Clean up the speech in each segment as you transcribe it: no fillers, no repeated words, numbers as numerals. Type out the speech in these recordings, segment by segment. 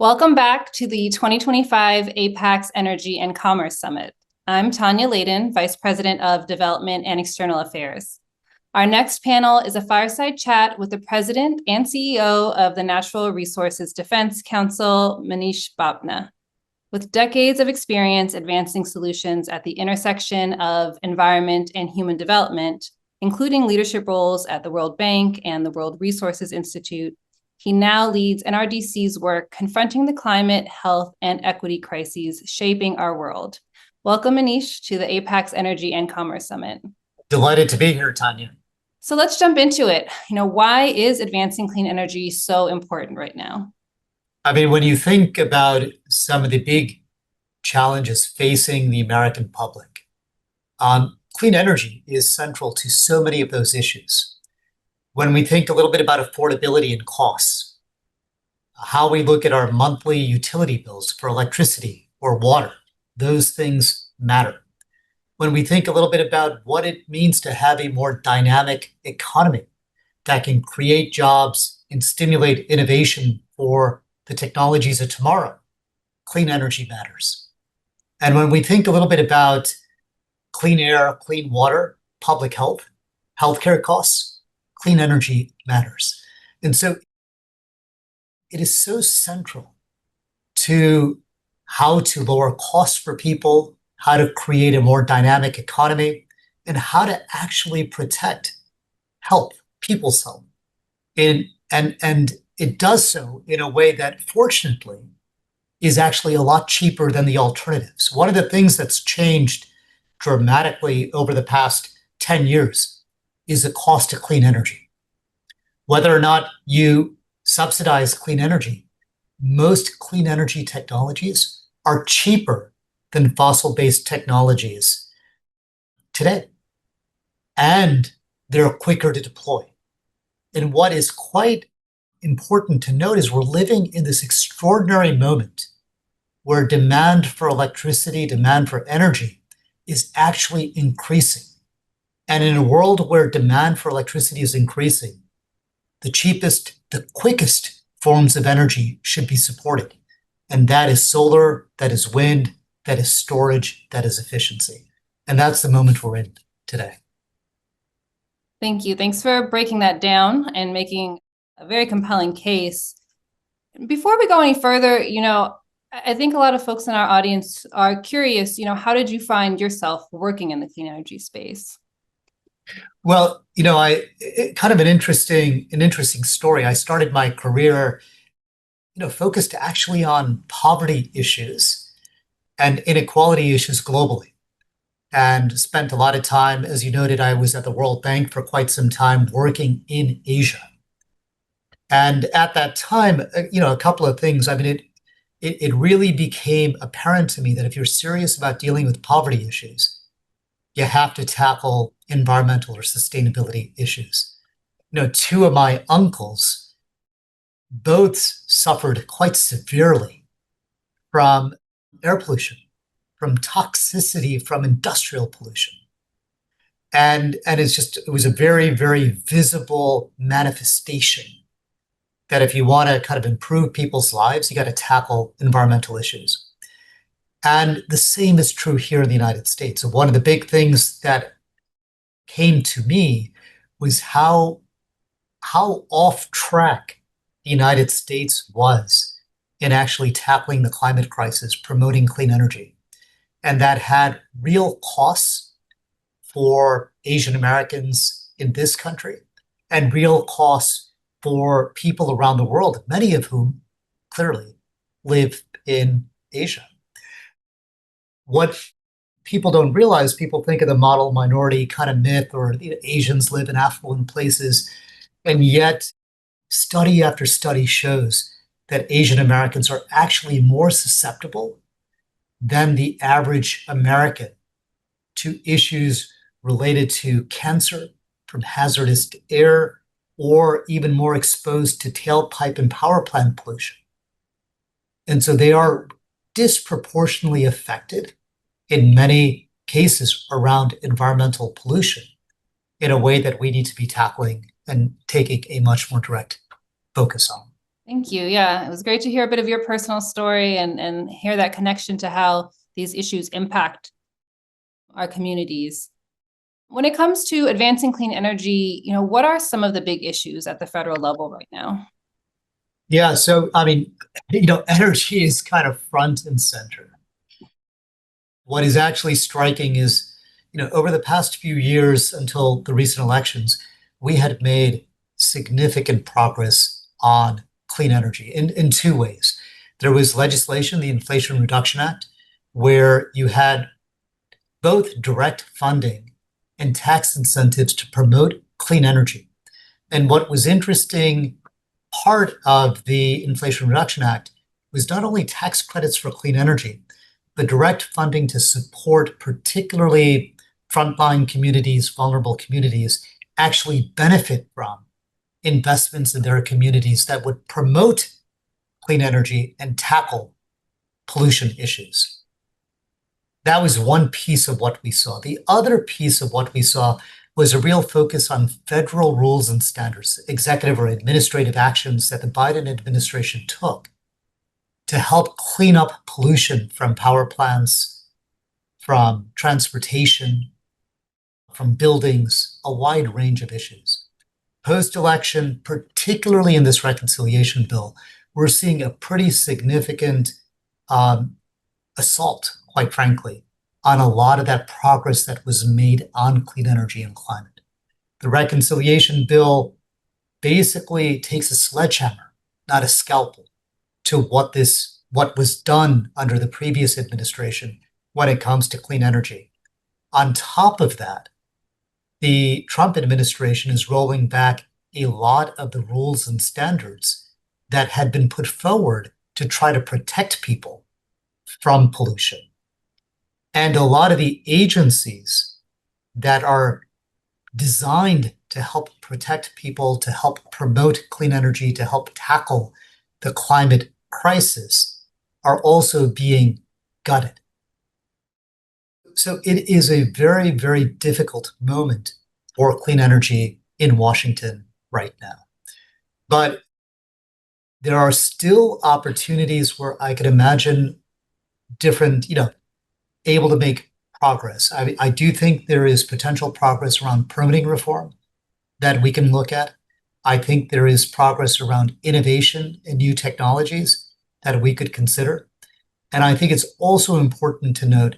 Welcome back to the 2025 APAICS Energy and Commerce Summit. I'm Tania, Laden, Vice President of Development and External Affairs. Our next panel is a fireside chat with the President and CEO of the Natural Resources Defense Council, Manish Bapna. With decades of experience advancing solutions at the intersection of environment and human development, including leadership roles at the World Bank and the World Resources Institute, he now leads NRDC's work confronting the climate, health, and equity crises shaping our world. Welcome, Manish, to the APAICS Energy and Commerce Summit. Delighted to be here, Tania. So let's jump into it. Why is advancing clean energy so important right now? I mean, when you think about some of the big challenges facing the American public, clean energy is central to so many of those issues. When we think a little bit about affordability and costs, how we look at our monthly utility bills for electricity or water, those things matter. When we think a little bit about what it means to have a more dynamic economy that can create jobs and stimulate innovation for the technologies of tomorrow, clean energy matters. And when we think a little bit about clean air, clean water, public health, healthcare costs, clean energy matters. And so it is so central to how to lower costs for people, how to create a more dynamic economy, and how to actually protect health, people's health. And it does so in a way that, fortunately, is actually a lot cheaper than the alternatives. One of the things that's changed dramatically over the past 10 years is the cost of clean energy. Whether or not you subsidize clean energy, most clean energy technologies are cheaper than fossil-based technologies today. And they're quicker to deploy. And what is quite important to note is we're living in this extraordinary moment where demand for electricity, demand for energy is actually increasing. And in a world where demand for electricity is increasing, the cheapest, the quickest forms of energy should be supported. And that is solar, that is wind, that is storage, that is efficiency. And that's the moment we're in today. Thank you. Thanks for breaking that down and making a very compelling case. Before we go any further, I think a lot of folks in our audience are curious, how did you find yourself working in the clean energy space? Well, kind of an interesting story. I started my career, focused actually on poverty issues and inequality issues globally, and spent a lot of time, as you noted, I was at the World Bank for quite some time working in Asia. And at that time, a couple of things. I mean, it really became apparent to me that if you're serious about dealing with poverty issues, you have to tackle environmental or sustainability issues. Two of my uncles both suffered quite severely from air pollution, from toxicity, from industrial pollution. And it was a very, very visible manifestation that if you want to kind of improve people's lives, you got to tackle environmental issues. And the same is true here in the United States. So one of the big things that came to me was how off track the United States was in actually tackling the climate crisis, promoting clean energy. And that had real costs for Asian Americans in this country and real costs for people around the world, many of whom clearly live in Asia. What people don't realize, people think of the model minority kind of myth, or Asians live in affluent places, and yet study after study shows that Asian Americans are actually more susceptible than the average American to issues related to cancer from hazardous air, or even more exposed to tailpipe and power plant pollution. And so they are disproportionately affected in many cases around environmental pollution in a way that we need to be tackling and taking a much more direct focus on. Thank you. Yeah, it was great to hear a bit of your personal story and hear that connection to how these issues impact our communities. When it comes to advancing clean energy, what are some of the big issues at the federal level right now? Yeah, so I mean, energy is kind of front and center. What is actually striking is, over the past few years until the recent elections, we had made significant progress on clean energy in two ways. There was legislation, the Inflation Reduction Act, where you had both direct funding and tax incentives to promote clean energy. And what was interesting part of the Inflation Reduction Act was not only tax credits for clean energy, but direct funding to support particularly frontline communities, vulnerable communities, actually benefit from investments in their communities that would promote clean energy and tackle pollution issues. That was one piece of what we saw. The other piece of what we saw was a real focus on federal rules and standards, executive or administrative actions that the Biden administration took to help clean up pollution from power plants, from transportation, from buildings, a wide range of issues. Post-election, particularly in this reconciliation bill, we're seeing a pretty significant assault, quite frankly, on a lot of that progress that was made on clean energy and climate. The reconciliation bill basically takes a sledgehammer, not a scalpel, to what was done under the previous administration when it comes to clean energy. On top of that, the Trump administration is rolling back a lot of the rules and standards that had been put forward to try to protect people from pollution. And a lot of the agencies that are designed to help protect people, to help promote clean energy, to help tackle the climate crisis are also being gutted. So it is a very, very difficult moment for clean energy in Washington right now. But there are still opportunities where I could imagine different, able to make progress. I do think there is potential progress around permitting reform that we can look at. I think there is progress around innovation and new technologies that we could consider. And I think it's also important to note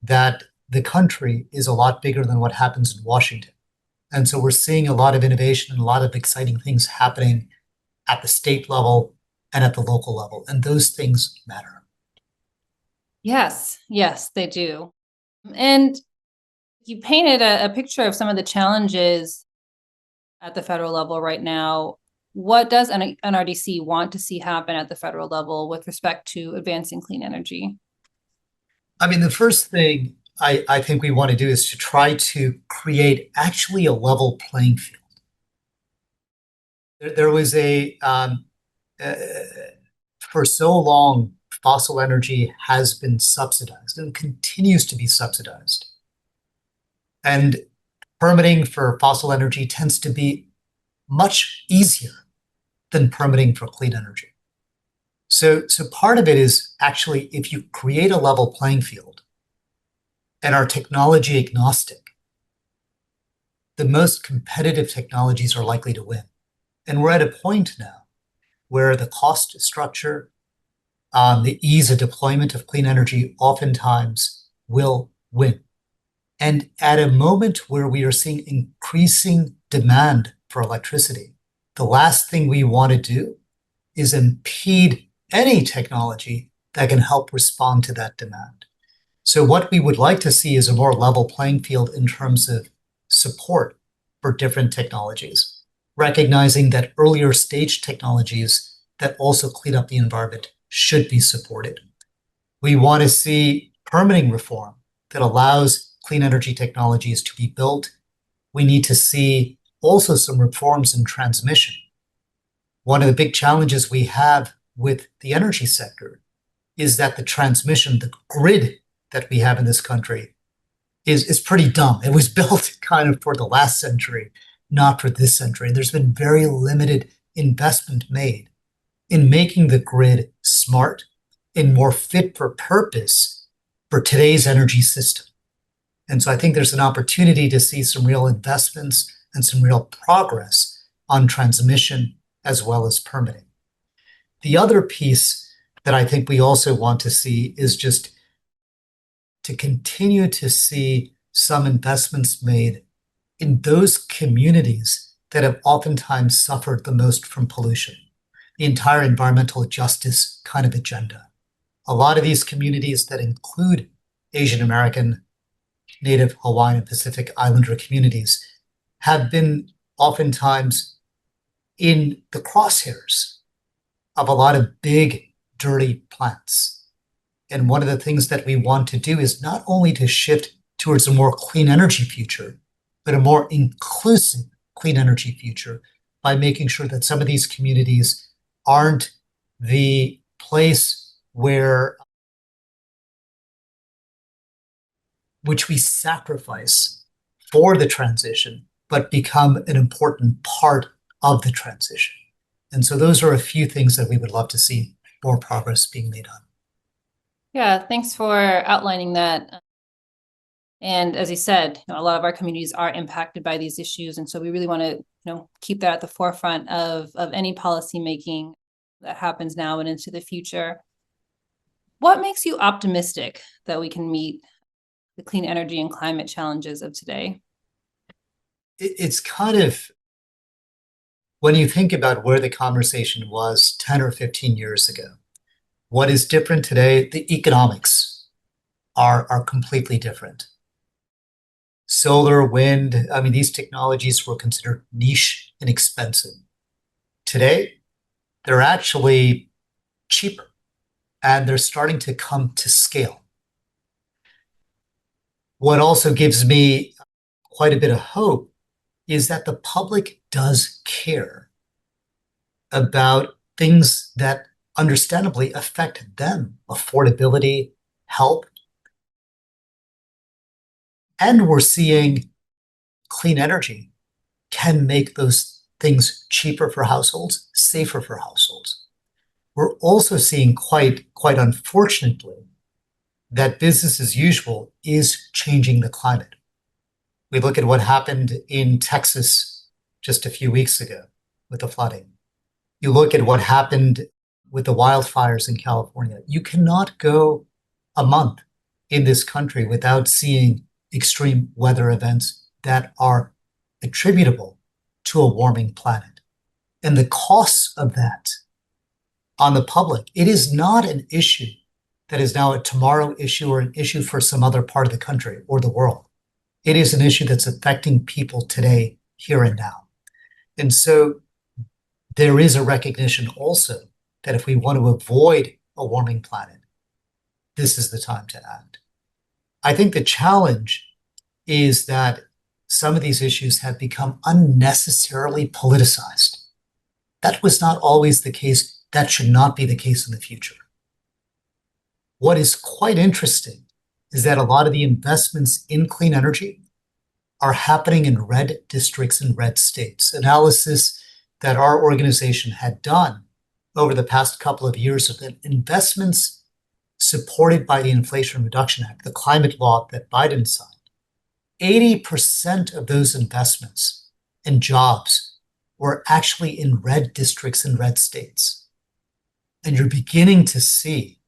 that the country is a lot bigger than what happens in Washington. And so we're seeing a lot of innovation and a lot of exciting things happening at the state level and at the local level. And those things matter. Yes, they do. And you painted a picture of some of the challenges at the federal level right now. What does NRDC want to see happen at the federal level with respect to advancing clean energy? I mean, the first thing I think we want to do is to try to create actually a level playing field. There was for so long, fossil energy has been subsidized and continues to be subsidized. And permitting for fossil energy tends to be much easier than permitting for clean energy. So part of it is actually if you create a level playing field and are technology agnostic, the most competitive technologies are likely to win. And we're at a point now where the cost structure, the ease of deployment of clean energy oftentimes will win. And at a moment where we are seeing increasing demand for electricity, the last thing we want to do is impede any technology that can help respond to that demand. So what we would like to see is a more level playing field in terms of support for different technologies, recognizing that earlier stage technologies that also clean up the environment should be supported. We want to see permitting reform that allows clean energy technologies to be built. We need to see also some reforms in transmission. One of the big challenges we have with the energy sector is that the transmission, the grid that we have in this country is pretty dumb. It was built kind of for the last century, not for this century. There's been very limited investment made in making the grid smart and more fit for purpose for today's energy system. And so I think there's an opportunity to see some real investments and some real progress on transmission as well as permitting. The other piece that I think we also want to see is just to continue to see some investments made in those communities that have oftentimes suffered the most from pollution, the entire environmental justice kind of agenda. A lot of these communities that include Asian American, Native, Hawaiian, and Pacific Islander communities have been oftentimes in the crosshairs of a lot of big, dirty plants. And one of the things that we want to do is not only to shift towards a more clean energy future, but a more inclusive clean energy future by making sure that some of these communities aren't the place which we sacrifice for the transition, but become an important part of the transition. And so those are a few things that we would love to see more progress being made on. Yeah, thanks for outlining that. And as you said, a lot of our communities are impacted by these issues. And so we really want to keep that at the forefront of any policy making that happens now and into the future. What makes you optimistic that we can meet the clean energy and climate challenges of today? It's kind of, when you think about where the conversation was 10 or 15 years ago, what is different today, the economics are completely different. Solar, wind, I mean, these technologies were considered niche and expensive. Today, they're actually cheaper and they're starting to come to scale. What also gives me quite a bit of hope is that the public does care about things that understandably affect them, affordability, health. And we're seeing clean energy can make those things cheaper for households, safer for households. We're also seeing quite unfortunately that business as usual is changing the climate. We look at what happened in Texas just a few weeks ago with the flooding. You look at what happened with the wildfires in California. You cannot go a month in this country without seeing extreme weather events that are attributable to a warming planet. And the costs of that on the public, it is not an issue that is now a tomorrow issue or an issue for some other part of the country or the world. It is an issue that's affecting people today, here and now. And so there is a recognition also that if we want to avoid a warming planet, this is the time to act. I think the challenge is that some of these issues have become unnecessarily politicized. That was not always the case. That should not be the case in the future. What is quite interesting is that a lot of the investments in clean energy are happening in red districts and red states. Analysis that our organization had done over the past couple of years of investments supported by the Inflation Reduction Act, the climate law that Biden signed. 80% of those investments and jobs were actually in red districts and red states. And you're beginning to see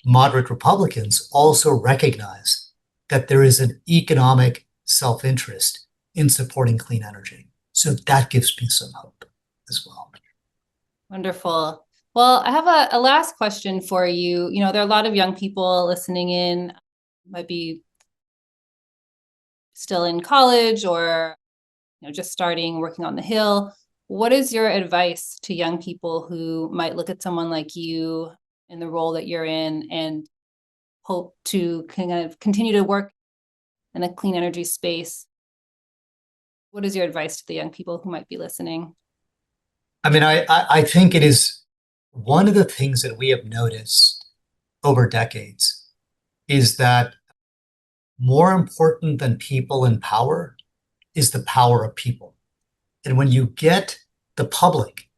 moderate Republicans also recognize that there is an economic self-interest in supporting clean energy. So that gives me some hope as well. Wonderful. Well, I have a last question for you. There are a lot of young people listening in, might be still in college or just starting working on the Hill. What is your advice to young people who might look at someone like you in the role that you're in and hope to kind of continue to work in a clean energy space? What is your advice to the young people who might be listening? I mean, I think it is one of the things that we have noticed over decades is that more important than people in power is the power of people. And when you get the public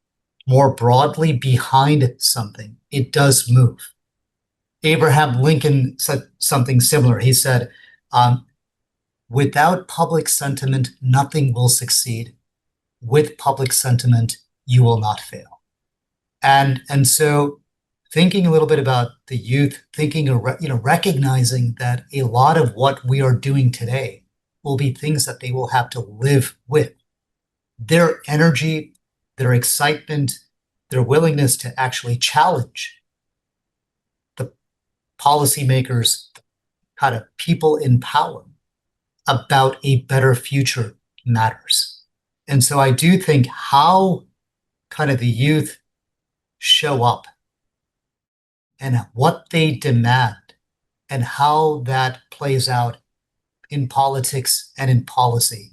more broadly behind something, it does move. Abraham Lincoln said something similar. He said, without public sentiment, nothing will succeed. With public sentiment, you will not fail. And so thinking a little bit about the youth, recognizing that a lot of what we are doing today will be things that they will have to live with. Their energy, their excitement, their willingness to actually challenge the policymakers, kind of people in power about a better future matters. And so I do think how kind of the youth show up and what they demand and how that plays out in politics and in policy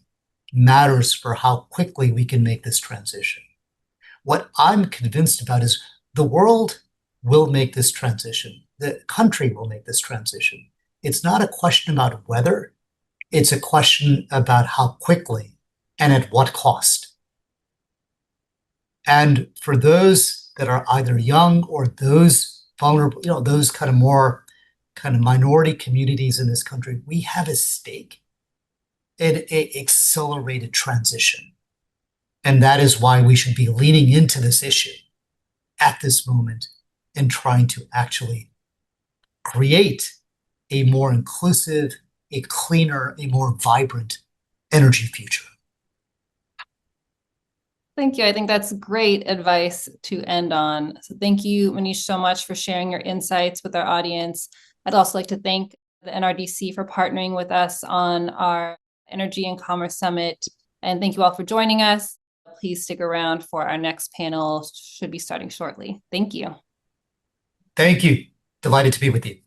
matters for how quickly we can make this transition. What I'm convinced about is the world will make this transition. The country will make this transition. It's not a question about whether, it's a question about how quickly and at what cost. And for those that are either young or those vulnerable, those kind of more kind of minority communities in this country, we have a stake in an accelerated transition. And that is why we should be leaning into this issue at this moment and trying to actually create a more inclusive, a cleaner, a more vibrant energy future. Thank you. I think that's great advice to end on. So thank you, Manish, so much for sharing your insights with our audience. I'd also like to thank the NRDC for partnering with us on our Energy and Commerce Summit. And thank you all for joining us. Please stick around for our next panel, should be starting shortly. Thank you. Thank you. Delighted to be with you.